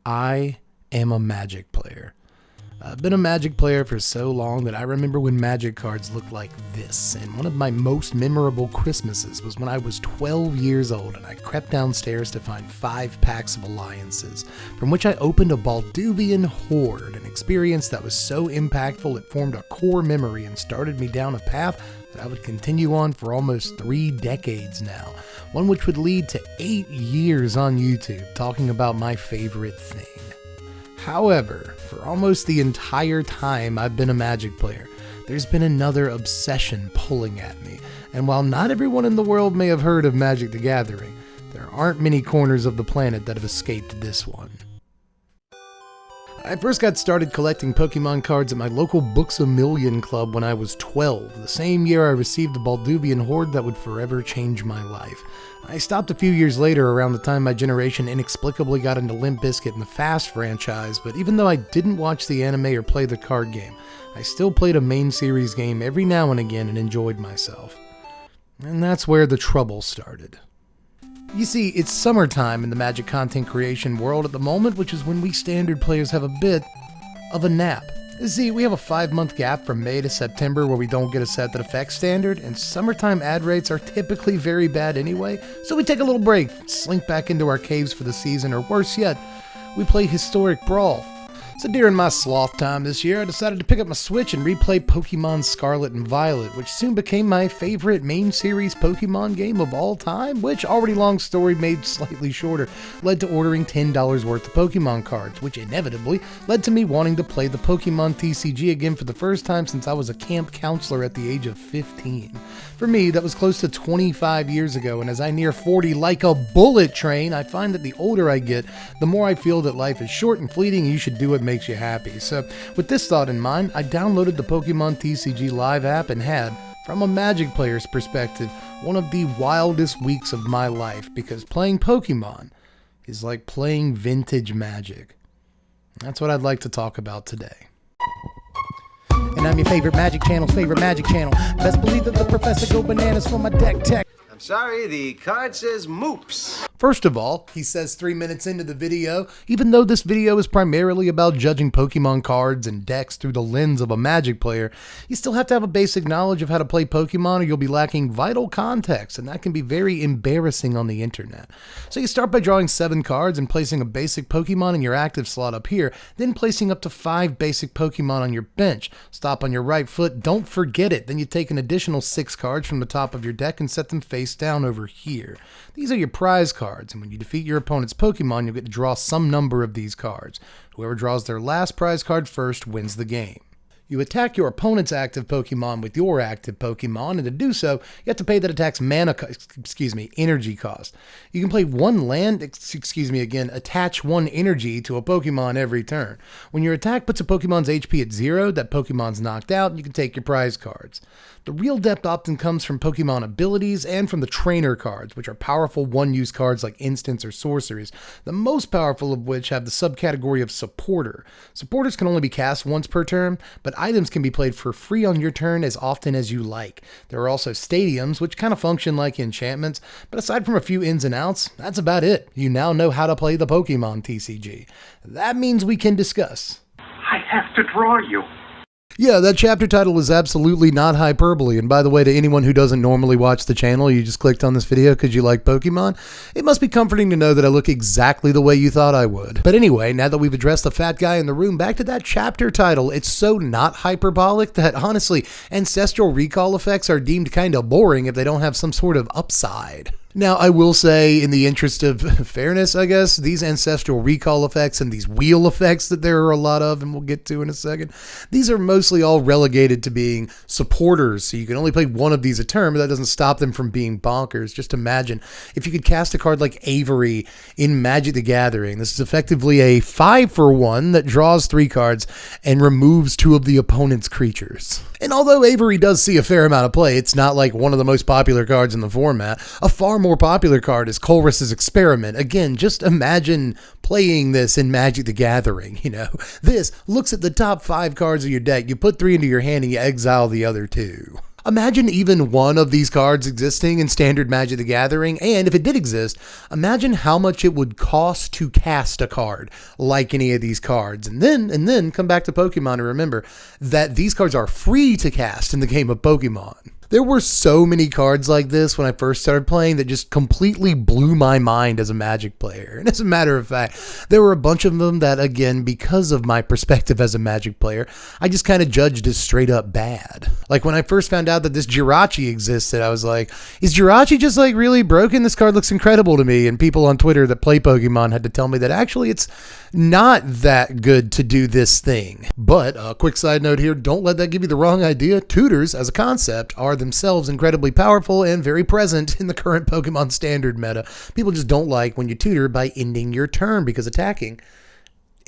I am a Magic player. I've been a Magic player for so long that I remember when Magic cards looked like this, and one of my most memorable Christmases was when I was 12 years old and I crept downstairs to find 5 packs of alliances, from which I opened a Balduvian Horde, an experience that was so impactful it formed a core memory and started me down a path that I would continue on for almost 3 decades now, one which would lead to 8 years on YouTube talking about my favorite thing. However, for almost the entire time I've been a Magic player, there's been another obsession pulling at me, and while not everyone in the world may have heard of Magic the Gathering, there aren't many corners of the planet that have escaped this one. I first got started collecting Pokemon cards at my local Books A Million club when I was 12, the same year I received the Balduvian Horde that would forever change my life. I stopped a few years later around the time my generation inexplicably got into Limp Bizkit and the Fast franchise, but even though I didn't watch the anime or play the card game, I still played a main series game every now and again and enjoyed myself. And that's where the trouble started. You see, it's summertime in the Magic content creation world at the moment, which is when we standard players have a bit of a nap. You see, we have a 5-month gap from May to September where we don't get a set that affects standard, and summertime ad rates are typically very bad anyway, so we take a little break, slink back into our caves for the season, or worse yet, we play Historic Brawl. So during my sloth time this year, I decided to pick up my Switch and replay Pokemon Scarlet and Violet, which soon became my favorite main series Pokemon game of all time, which, already long story made slightly shorter, led to ordering $10 worth of Pokemon cards, which inevitably led to me wanting to play the Pokemon TCG again for the first time since I was a camp counselor at the age of 15. For me, that was close to 25 years ago, and as I near 40 like a bullet train, I find that the older I get, the more I feel that life is short and fleeting and you should do what makes you happy. So, with this thought in mind, I downloaded the Pokemon TCG Live app and had, from a Magic player's perspective, one of the wildest weeks of my life, because playing Pokemon is like playing vintage Magic. That's what I'd like to talk about today. And I'm your favorite Magic channel's favorite Magic channel. Best believe that the professor go bananas for my deck tech. I'm sorry, the card says moops. First of all, he says 3 minutes into the video, even though this video is primarily about judging Pokemon cards and decks through the lens of a Magic player, you still have to have a basic knowledge of how to play Pokemon or you'll be lacking vital context, and that can be very embarrassing on the internet. So you start by drawing 7 cards and placing a basic Pokemon in your active slot up here, then placing up to 5 basic Pokemon on your bench. Stop on your right foot, don't forget it. Then you take an additional 6 cards from the top of your deck and set them face down over here. These are your prize cards, and when you defeat your opponent's Pokemon, you'll get to draw some number of these cards. Whoever draws their last prize card first wins the game. You attack your opponent's active Pokemon with your active Pokemon, and to do so, you have to pay that attack's energy cost. You can play one land, attach 1 energy to a Pokemon every turn. When your attack puts a Pokemon's HP at 0, that Pokemon's knocked out, and you can take your prize cards. The real depth often comes from Pokemon abilities and from the trainer cards, which are powerful one-use cards like instants or sorceries, the most powerful of which have the subcategory of supporter. Supporters can only be cast once per turn, but items can be played for free on your turn as often as you like. There are also stadiums, which kind of function like enchantments, but aside from a few ins and outs, that's about it. You now know how to play the Pokemon TCG. That means we can discuss. I have to draw you. Yeah, that chapter title is absolutely not hyperbole, and by the way, to anyone who doesn't normally watch the channel, you just clicked on this video because you like Pokemon, it must be comforting to know that I look exactly the way you thought I would. But anyway, now that we've addressed the fat guy in the room, back to that chapter title. It's so not hyperbolic that, honestly, ancestral recall effects are deemed kind of boring if they don't have some sort of upside. Now, I will say, in the interest of fairness, I guess, these ancestral recall effects and these wheel effects that there are a lot of, and we'll get to in a second, these are mostly all relegated to being supporters, so you can only play one of these a turn, but that doesn't stop them from being bonkers. Just imagine if you could cast a card like Avery in Magic the Gathering. This is effectively a 5-for-1 that draws 3 cards and removes 2 of the opponent's creatures. And although Avery does see a fair amount of play, it's not like one of the most popular cards in the format. A far more popular card is Colress's Experiment. Again, just imagine playing this in Magic the Gathering, This looks at the top 5 cards of your deck, you put 3 into your hand and you exile the other 2. Imagine even one of these cards existing in Standard Magic the Gathering, and if it did exist, imagine how much it would cost to cast a card like any of these cards. And then come back to Pokemon and remember that these cards are free to cast in the game of Pokemon. There were so many cards like this when I first started playing that just completely blew my mind as a Magic player. And as a matter of fact, there were a bunch of them that, again, because of my perspective as a Magic player, I just kind of judged as straight up bad. Like when I first found out that this Jirachi existed, I was like, is Jirachi just like really broken? This card looks incredible to me. And people on Twitter that play Pokemon had to tell me that actually it's not that good to do this thing. But a quick side note here, don't let that give you the wrong idea. Tutors as a concept are themselves incredibly powerful and very present in the current Pokemon Standard meta. People just don't like when you tutor by ending your turn because attacking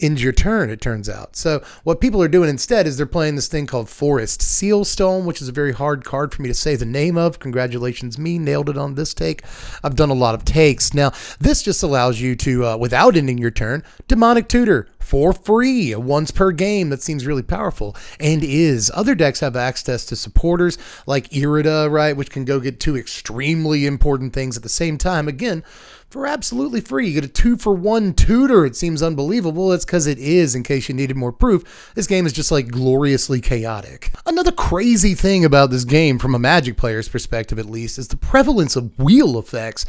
ends your turn, it turns out. So what people are doing instead is they're playing this thing called Forest Sealstone, which is a very hard card for me to say the name of. Congratulations, me, nailed it on this take. I've done a lot of takes. Now, this just allows you to, without ending your turn, Demonic Tutor for free once per game. That seems really powerful and is. Other decks have access to supporters like Irida, right, which can go get two extremely important things at the same time. Again, for absolutely free. You get a 2-for-1 tutor. It seems unbelievable. That's because it is, in case you needed more proof. This game is just like gloriously chaotic. Another crazy thing about this game, from a Magic player's perspective at least, is the prevalence of wheel effects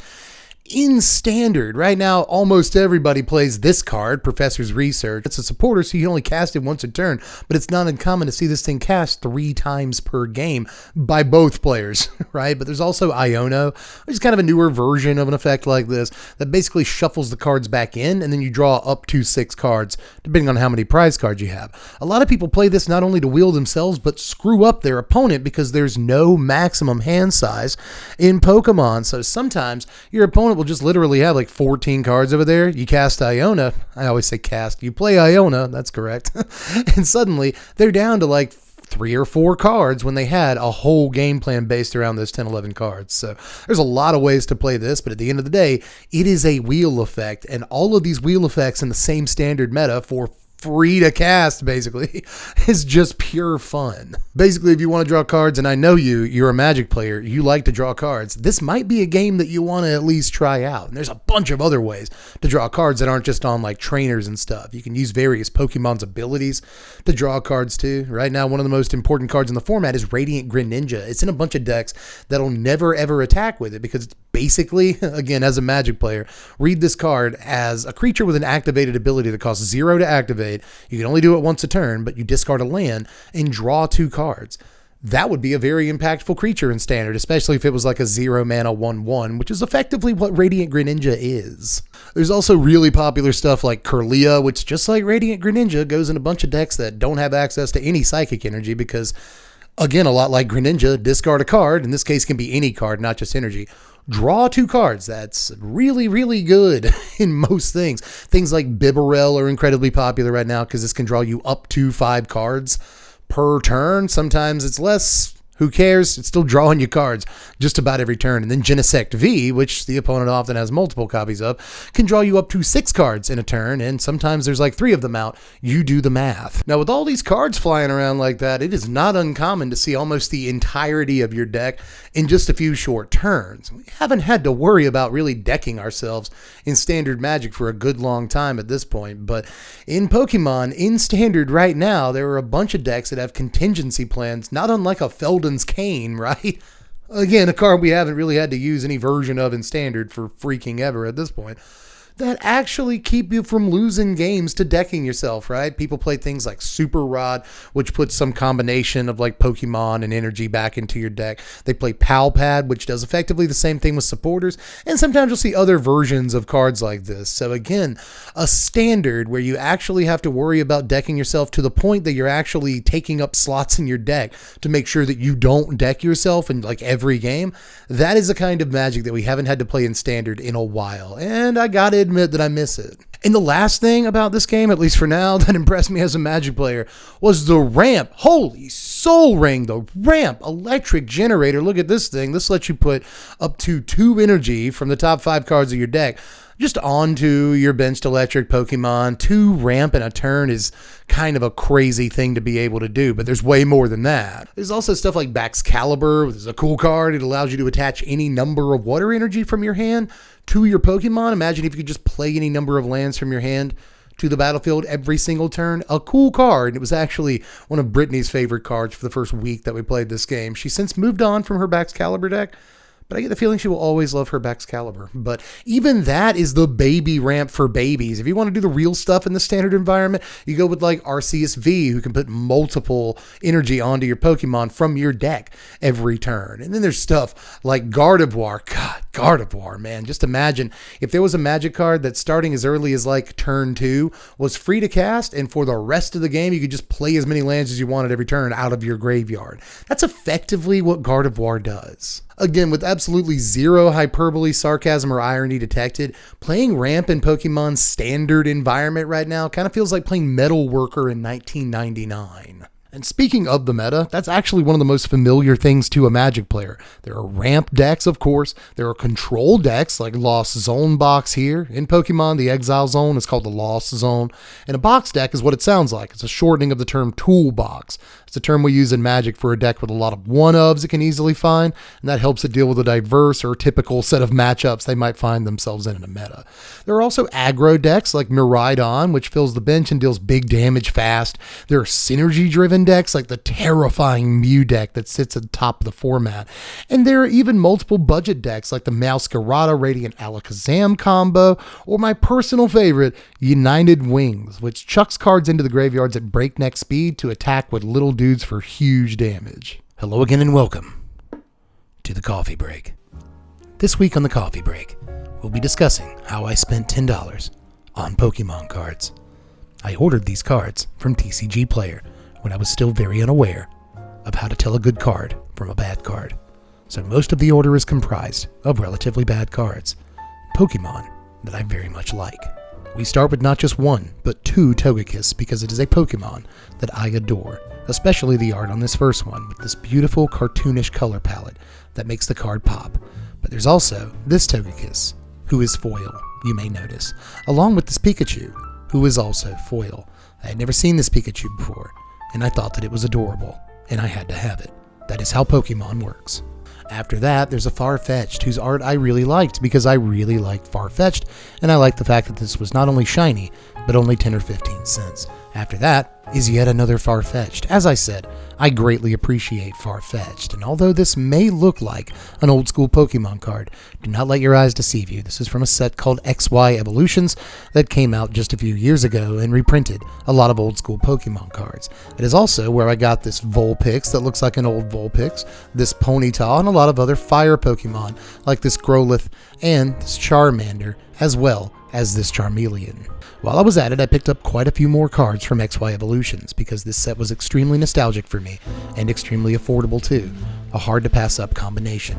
in Standard. Right now, almost everybody plays this card, Professor's Research. It's a supporter, so you can only cast it once a turn, but it's not uncommon to see this thing cast 3 times per game by both players, right? But there's also Iono, which is kind of a newer version of an effect like this that basically shuffles the cards back in, and then you draw up to 6 cards, depending on how many prize cards you have. A lot of people play this not only to wheel themselves, but screw up their opponent because there's no maximum hand size in Pokemon. So sometimes your opponent will just literally have like 14 cards over there. You cast Iona. I always say cast. You play Iona. That's correct. And suddenly they're down to like 3 or 4 cards when they had a whole game plan based around those 10, 11 cards. So there's a lot of ways to play this, but at the end of the day, it is a wheel effect, and all of these wheel effects in the same Standard meta for free to cast, basically, is just pure fun. Basically, if you want to draw cards, and I know you're a Magic player, you like to draw cards, this might be a game that you want to at least try out. And there's a bunch of other ways to draw cards that aren't just on like trainers and stuff. You can use various Pokemon's abilities to draw cards too. Right now, one of the most important cards in the format is Radiant Greninja. It's in a bunch of decks that'll never ever attack with it because it's basically, again, as a Magic player, read this card as a creature with an activated ability that costs 0 to activate. You can only do it once a turn, but you discard a land and draw 2 cards. That would be a very impactful creature in Standard, especially if it was like a 0 mana 1/1, which is effectively what Radiant Greninja is. There's also really popular stuff like Kirlia, which, just like Radiant Greninja, goes in a bunch of decks that don't have access to any psychic energy because, again, a lot like Greninja, discard a card. In this case, can be any card, not just energy. Draw 2 cards. That's really, really good in most things. Things like Bibarel are incredibly popular right now because this can draw you up to 5 cards per turn. Sometimes it's less. Who cares? It's still drawing you cards just about every turn. And then Genesect V, which the opponent often has multiple copies of, can draw you up to 6 cards in a turn, and sometimes there's like 3 of them out. You do the math. Now, with all these cards flying around like that, it is not uncommon to see almost the entirety of your deck in just a few short turns. We haven't had to worry about really decking ourselves in Standard Magic for a good long time at this point, but in Pokemon, in Standard right now, there are a bunch of decks that have contingency plans, not unlike a Felden's Cane, right? Again, a card we haven't really had to use any version of in Standard for freaking ever at this point, that actually keep you from losing games to decking yourself, right? People play things like Super Rod, which puts some combination of like Pokemon and energy back into your deck. They play Pal Pad, which does effectively the same thing with supporters. And sometimes you'll see other versions of cards like this. So again, a Standard where you actually have to worry about decking yourself to the point that you're actually taking up slots in your deck to make sure that you don't deck yourself in like every game. That is a kind of Magic that we haven't had to play in Standard in a while. And I gotta admit that I miss it. And the last thing about this game, at least for now, that impressed me as a Magic player was the ramp. Holy soul ring, the ramp electric generator. Look at this thing. This lets you put up to 2 energy from the top 5 cards of your deck just onto your benched electric Pokemon. 2 ramp and a turn is kind of a crazy thing to be able to do, but there's way more than that. There's also stuff like Baxcalibur, which is a cool card. It allows you to attach any number of water energy from your hand to your Pokemon. Imagine if you could just play any number of lands from your hand to the battlefield every single turn. A cool card. It was actually one of Brittany's favorite cards for the first week that we played this game. She's since moved on from her Baxcalibur deck, but I get the feeling she will always love her Baxcalibur. But even that is the baby ramp for babies. If you want to do the real stuff in the standard environment, you go with like Arceus V, who can put multiple energy onto your Pokemon from your deck every turn. And then there's stuff like Gardevoir. God, Gardevoir, man. Just imagine if there was a Magic card that starting as early as like turn 2 was free to cast, and for the rest of the game, you could just play as many lands as you wanted every turn out of your graveyard. That's effectively what Gardevoir does. Again, with absolutely zero hyperbole, sarcasm, or irony detected, playing ramp in Pokemon's standard environment right now kind of feels like playing Metal Worker in 1999. And speaking of the meta, that's actually one of the most familiar things to a Magic player. There are ramp decks, of course. There are control decks like Lost Zone box here. In Pokemon, the Exile Zone is called the Lost Zone. And a box deck is what it sounds like. It's a shortening of the term toolbox. It's a term we use in Magic for a deck with a lot of one-ofs it can easily find, and that helps it deal with a diverse or typical set of matchups they might find themselves in a meta. There are also aggro decks like Miraidon, which fills the bench and deals big damage fast. There are synergy-driven decks like the terrifying Mew deck that sits at the top of the format. And there are even multiple budget decks like the Masquerada Radiant Alakazam combo, or my personal favorite, United Wings, which chucks cards into the graveyards at breakneck speed to attack with little dudes for huge damage. Hello again and welcome to the Coffee Break. This week on the Coffee Break, we'll be discussing how I spent $10 on Pokemon cards. I ordered these cards from TCG Player when I was still very unaware of how to tell a good card from a bad card. So most of the order is comprised of relatively bad cards, Pokemon that I very much like. We start with not just one, but 2 Togekiss because it is a Pokemon that I adore, especially the art on this first one with this beautiful cartoonish color palette that makes the card pop. But there's also this Togekiss, who is foil, you may notice, along with this Pikachu, who is also foil. I had never seen this Pikachu before, and I thought that it was adorable, and I had to have it. That is how Pokemon works. After that, there's a Farfetch'd, whose art I really liked because I really liked Farfetch'd, and I liked the fact that this was not only shiny, but only 10 or 15 cents. After that is yet another Farfetch'd. As I said, I greatly appreciate Farfetch'd, and although this may look like an old school Pokemon card, do not let your eyes deceive you. This is from a set called XY Evolutions that came out just a few years ago and reprinted a lot of old school Pokemon cards. It is also where I got this Vulpix that looks like an old Vulpix, this Ponyta, and a lot of other fire Pokemon like this Growlithe and this Charmander, as well as this Charmeleon. While I was at it, I picked up quite a few more cards from XY Evolutions because this set was extremely nostalgic for me and extremely affordable too. A hard to pass up combination.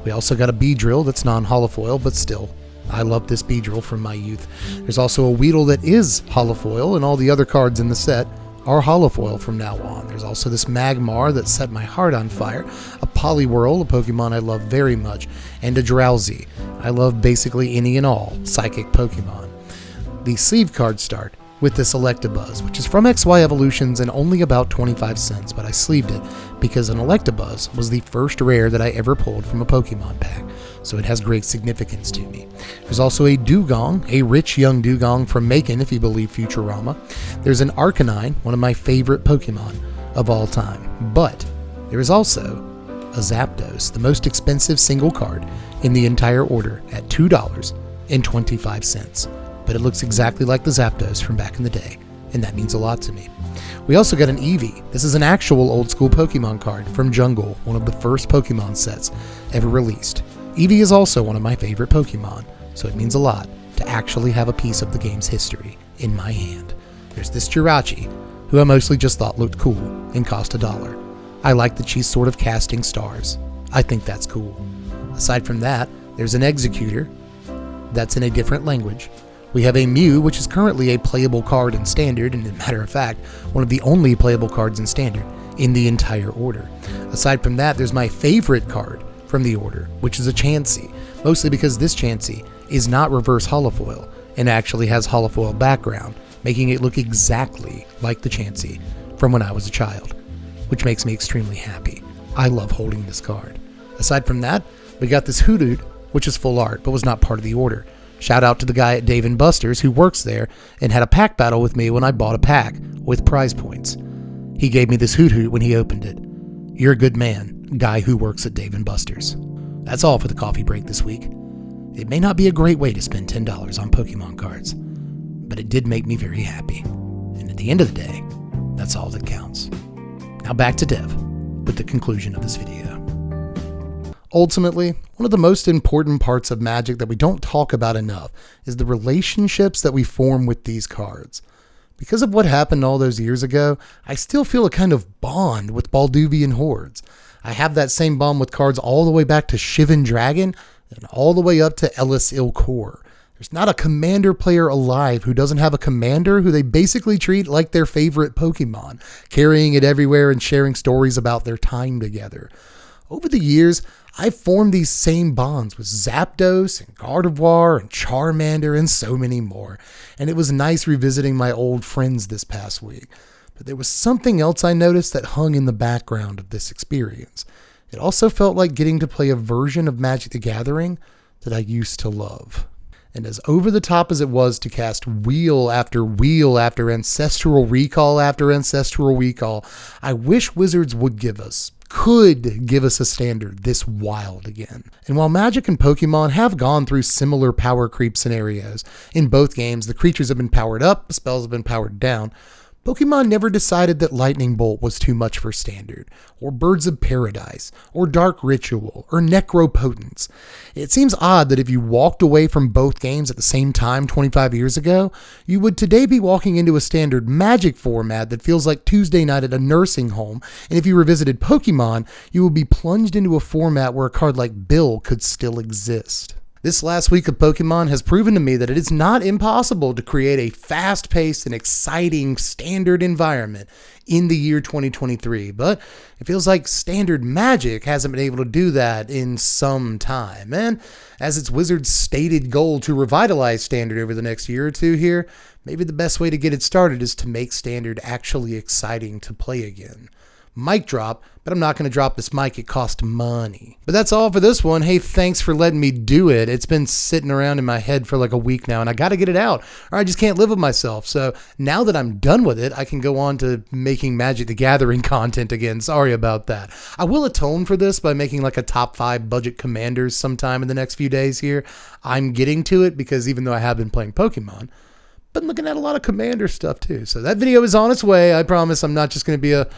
We also got a Beedrill that's non-holofoil, but still, I love this Beedrill from my youth. There's also a Weedle that is holofoil, and all the other cards in the set are holofoil from now on. There's also this Magmar that set my heart on fire, a Poliwhirl, a Pokemon I love very much, and a Drowsy. I love basically any and all psychic Pokemon. The sleeve cards start with this Electabuzz, which is from XY Evolutions and only about 25 cents, but I sleeved it because an Electabuzz was the first rare that I ever pulled from a Pokemon pack, so it has great significance to me. There's also a Dugong, a rich young Dugong from Macon, if you believe Futurama. There's an Arcanine, one of my favorite Pokemon of all time, but there is also a Zapdos, the most expensive single card in the entire order at $2.25. But it looks exactly like the Zapdos from back in the day, and that means a lot to me. We also got an Eevee. This is an actual old school Pokemon card from Jungle, one of the first Pokemon sets ever released. Eevee is also one of my favorite Pokemon, so it means a lot to actually have a piece of the game's history in my hand. There's this Jirachi, who I mostly just thought looked cool and cost $1. I like that she's sort of casting stars. I think that's cool. Aside from that, there's an Executor that's in a different language. We have a Mew, which is currently a playable card in Standard, and as a matter of fact, one of the only playable cards in Standard in the entire order. Aside from that, there's my favorite card from the order, which is a Chansey, mostly because this Chansey is not reverse holofoil and actually has holofoil background, making it look exactly like the Chansey from when I was a child, which makes me extremely happy. I love holding this card. Aside from that, we got this Hoodoo, which is full art, but was not part of the order. Shout out to the guy at Dave & Buster's who works there and had a pack battle with me when I bought a pack with prize points. He gave me this Hoodoo when he opened it. You're a good man, guy who works at Dave & Buster's. That's all for the coffee break this week. It may not be a great way to spend $10 on Pokemon cards, but it did make me very happy. And at the end of the day, that's all that counts. Now back to Dev with the conclusion of this video. Ultimately, one of the most important parts of Magic that we don't talk about enough is the relationships that we form with these cards. Because of what happened all those years ago, I still feel a kind of bond with Balduvian hordes. I have that same bond with cards all the way back to Shivan Dragon and all the way up to Ellis Ilkor. There's not a Commander player alive who doesn't have a commander who they basically treat like their favorite Pokemon, carrying it everywhere and sharing stories about their time together. Over the years, I've formed these same bonds with Zapdos and Gardevoir and Charmander and so many more, and it was nice revisiting my old friends this past week. But there was something else I noticed that hung in the background of this experience. It also felt like getting to play a version of Magic the Gathering that I used to love. And as over the top as it was to cast wheel after Ancestral Recall after Ancestral Recall, I wish Wizards could give us a standard this wild again. And while Magic and Pokemon have gone through similar power creep scenarios, in both games the creatures have been powered up, the spells have been powered down, Pokemon never decided that Lightning Bolt was too much for Standard, or Birds of Paradise, or Dark Ritual, or Necropotence. It seems odd that if you walked away from both games at the same time 25 years ago, you would today be walking into a Standard Magic format that feels like Tuesday night at a nursing home, and if you revisited Pokemon, you would be plunged into a format where a card like Bill could still exist. This last week of Pokemon has proven to me that it is not impossible to create a fast-paced and exciting Standard environment in the year 2023, but it feels like Standard Magic hasn't been able to do that in some time. And as it's Wizards' stated goal to revitalize Standard over the next year or two here, maybe the best way to get it started is to make Standard actually exciting to play again. Mic drop, but I'm not going to drop this mic. It cost money. But that's all for this one. Hey, thanks for letting me do it. It's been sitting around in my head for like a week now, and I got to get it out, or I just can't live with myself. So now that I'm done with it, I can go on to making Magic the Gathering content again. Sorry about that. I will atone for this by making like a top 5 budget commanders sometime in the next few days here. I'm getting to it because even though I have been playing Pokemon, but I'm looking at a lot of commander stuff too. So that video is on its way. I promise I'm not just going to be a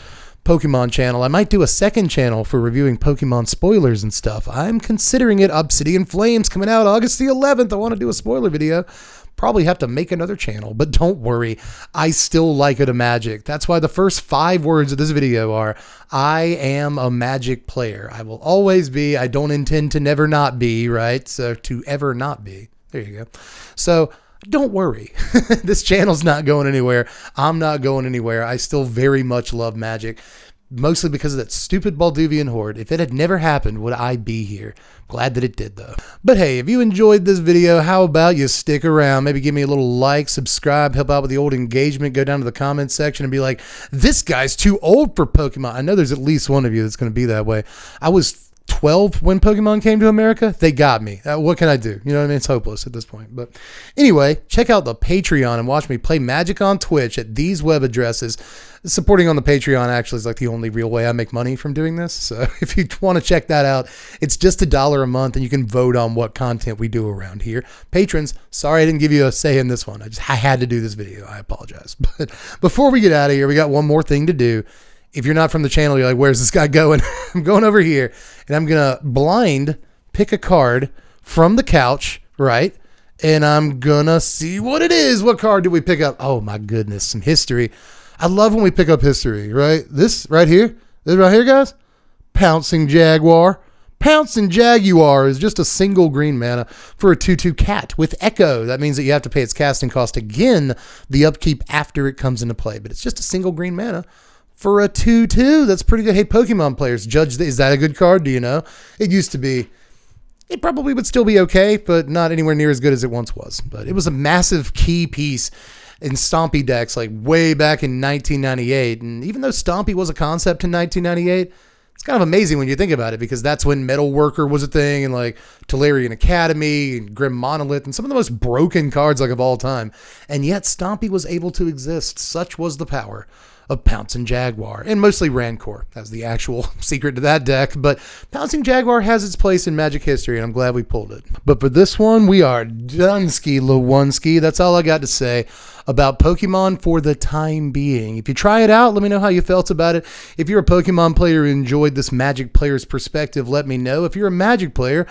Pokemon channel. I might do a second channel for reviewing Pokemon spoilers and stuff. I'm considering it. Obsidian Flames coming out August the 11th. I want to do a spoiler video. Probably have to make another channel, but don't worry. I still like it a Magic. That's why the first 5 words of this video are, I am a Magic player. I will always be. I don't intend to never not be, right? So to ever not be. There you go. So don't worry. This channel's not going anywhere. I'm not going anywhere. I still very much love Magic, mostly because of that stupid Balduvian horde. If it had never happened, would I be here? Glad that it did, though. But hey, if you enjoyed this video, how about you stick around? Maybe give me a little like, subscribe, help out with the old engagement, go down to the comments section and be like, this guy's too old for Pokemon. I know there's at least one of you that's going to be that way. I was 12 when Pokemon came to America. They got me. What can I do? You know what I mean? It's hopeless at this point. But anyway, check out the Patreon and watch me play Magic on Twitch at these web addresses. Supporting on the Patreon actually is like the only real way I make money from doing this. So if you want to check that out, it's just $1 a month and you can vote on what content we do around here. Patrons, sorry I didn't give you a say in this one. I had to do this video. I apologize. But before we get out of here, we got one more thing to do. If you're not from the channel, you're like, where's this guy going? I'm going over here, and I'm going to blind pick a card from the couch, right? And I'm going to see what it is. What card do we pick up? Oh, my goodness, some history. I love when we pick up history, right? This right here, guys? Pouncing Jaguar. Pouncing Jaguar is just a single green mana for a 2/2 cat with Echo. That means that you have to pay its casting cost again, the upkeep after it comes into play. But it's just a single green mana for a 2/2, that's pretty good. Hey, Pokemon players, judge, is that a good card? Do you know? It used to be it probably would still be okay, but not anywhere near as good as it once was. But it was a massive key piece in Stompy decks like way back in 1998. And even though Stompy was a concept in 1998, it's kind of amazing when you think about it, because that's when Metal Worker was a thing, and like Tolarian Academy and Grim Monolith and some of the most broken cards like of all time. And yet Stompy was able to exist. Such was the power of Pouncing Jaguar, and mostly Rancor. That's the actual secret to that deck, but Pouncing Jaguar has its place in Magic history, and I'm glad we pulled it. But for this one, we are Dunsky Lewinsky. That's all I got to say about Pokemon for the time being. If you try it out, let me know how you felt about it. If you're a Pokemon player who enjoyed this Magic player's perspective, let me know. If you're a Magic player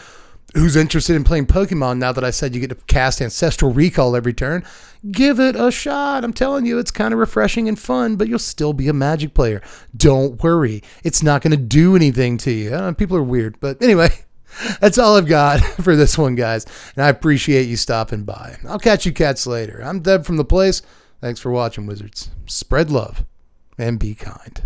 who's interested in playing Pokemon, now that I said you get to cast Ancestral Recall every turn, give it a shot. I'm telling you, it's kind of refreshing and fun, but you'll still be a Magic player. Don't worry. It's not going to do anything to you. People are weird. But anyway, that's all I've got for this one, guys. And I appreciate you stopping by. I'll catch you cats later. I'm Deb from The Place. Thanks for watching, Wizards. Spread love and be kind.